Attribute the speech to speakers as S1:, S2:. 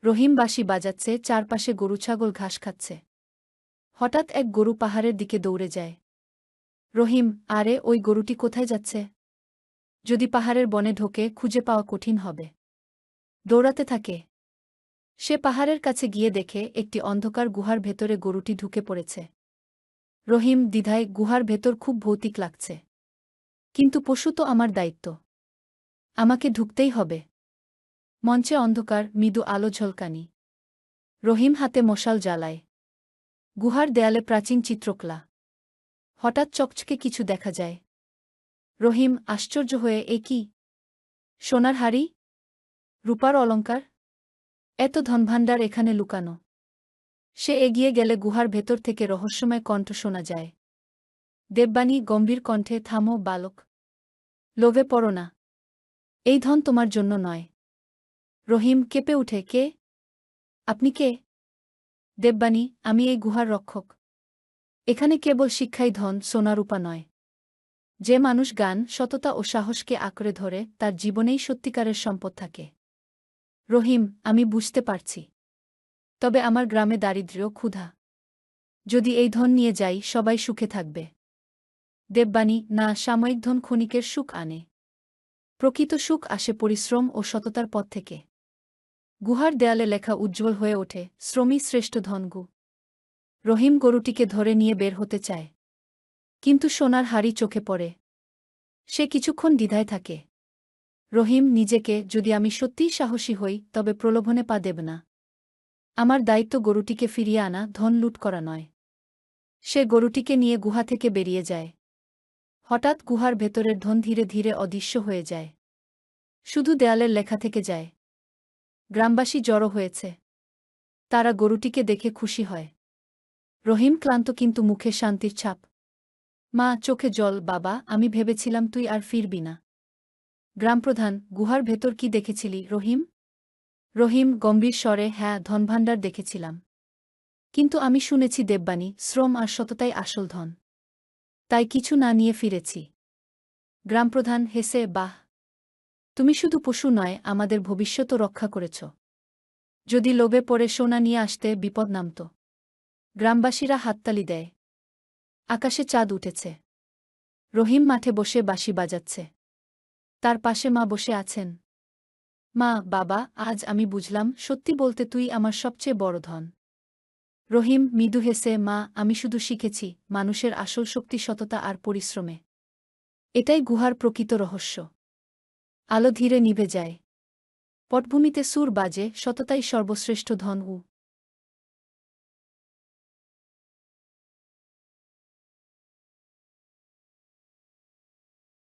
S1: রহিম বাঁশি বাজাচ্ছে, চারপাশে গরু ছাগল ঘাস খাচ্ছে। হঠাৎ এক গরু পাহাড়ের দিকে দৌড়ে যায়। রহিম, আরে ওই গরুটি কোথায় যাচ্ছে? যদি পাহাড়ের বনে ঢোকে খুঁজে পাওয়া কঠিন হবে। দৌড়াতে থাকে। সে পাহাড়ের কাছে গিয়ে দেখে একটি অন্ধকার গুহার ভেতরে গরুটি ঢুকে পড়েছে। রহিম দ্বিধায়, গুহার ভেতর খুব ভৌতিক লাগছে। কিন্তু পশু তো আমার দায়িত্ব। আমাকে ঢুকতেই হবে। মঞ্চে অন্ধকার, মৃদু আলো ঝলকানি। রহিম হাতে মশাল জ্বালায়। গুহার দেয়ালে প্রাচীন চিত্রকলা। হঠাৎ চকচকে কিছু দেখা যায়। রহিম আশ্চর্য হয়ে, এ কি? সোনার হাড়ি? রূপার অলঙ্কার? এত ধনভাণ্ডার এখানে লুকানো। সে এগিয়ে গেলে গুহার ভেতর থেকে রহস্যময় কণ্ঠ শোনা যায়। দেববাণী গম্ভীর কণ্ঠে, থামো বালক। লোভে পড়ো না। এই ধন তোমার জন্য নয়। রহিম কেঁপে উঠে, কে? আপনি কে? দেববাণী, আমি এই গুহার রক্ষক। এখানে কেবল শিক্ষাই ধন, সোনারূপা নয়। যে মানুষ জ্ঞান, সততা ও সাহসকে আঁকড়ে ধরে তার জীবনেই সত্যিকারের সম্পদ থাকে। রহিম, আমি বুঝতে পারছি। তবে আমার গ্রামে দারিদ্র্য, ক্ষুধা। যদি এই ধন নিয়ে যাই সবাই সুখে থাকবে। দেববাণী, না, সাময়িক ধন ক্ষণিকের সুখ আনে। প্রকৃত সুখ আসে পরিশ্রম ও সততার পথ থেকে। গুহার দেয়ালে লেখা উজ্জ্বল হয়ে ওঠে, শ্রমই শ্রেষ্ঠ ধনগু। রহিম গরুটিকে ধরে নিয়ে বের হতে চায়। কিন্তু সোনার হাড়ি চোখে পড়ে। সে কিছুক্ষণ দ্বিধায় থাকে। রহিম নিজেকে, যদি আমি সত্যিই সাহসী হই তবে প্রলোভনে পা দেব না। আমার দায়িত্ব গরুটিকে ফিরিয়ে আনা, ধন লুট করা নয়। সে গরুটিকে নিয়ে গুহা থেকে বেরিয়ে যায়। হঠাৎ গুহার ভেতরের ধন ধীরে ধীরে অদৃশ্য হয়ে যায়। শুধু দেয়ালের লেখা থেকে যায়। গ্রামবাসী জড়ো হয়েছে। তারা গরুটিকে দেখে খুশি হয়। রহিম ক্লান্ত, কিন্তু মুখে শান্তির ছাপ। মা, চোখে জল। বাবা, আমি ভেবেছিলাম তুই আর ফিরবি না। গ্রামপ্রধান, গুহার ভেতর কি দেখেছিলি রহিম? রহিম গম্ভীর স্বরে, হ্যাঁ, ধনভাণ্ডার দেখেছিলাম। কিন্তু আমি শুনেছি দেববাণী, শ্রম আর সততাই আসল ধন। তাই কিছু না নিয়ে ফিরেছি। গ্রামপ্রধান হেসে, বাহ! তুমি শুধু পশু নয়, আমাদের ভবিষ্যতও রক্ষা করেছ। যদি লোভে পড়ে সোনা নিয়ে আসতে, বিপদ নামত। গ্রামবাসীরা হাততালি দেয়। আকাশে চাঁদ উঠেছে। রহিম মাঠে বসে বাঁশি বাজাচ্ছে। তার পাশে মা বসে আছেন। মা, বাবা, আজ আমি বুঝলাম, সত্যি বলতে তুই আমার সবচেয়ে বড় ধন। রহিম মৃদু হেসে, মা, আমি শুধু শিখেছি মানুষের আসল শক্তি সততা আর পরিশ্রমে। এটাই গুহার প্রকৃত রহস্য। আলো ধীরে নিভে যায়। পটভূমিতে সুর বাজে, সততাই সর্বশ্রেষ্ঠ ধন।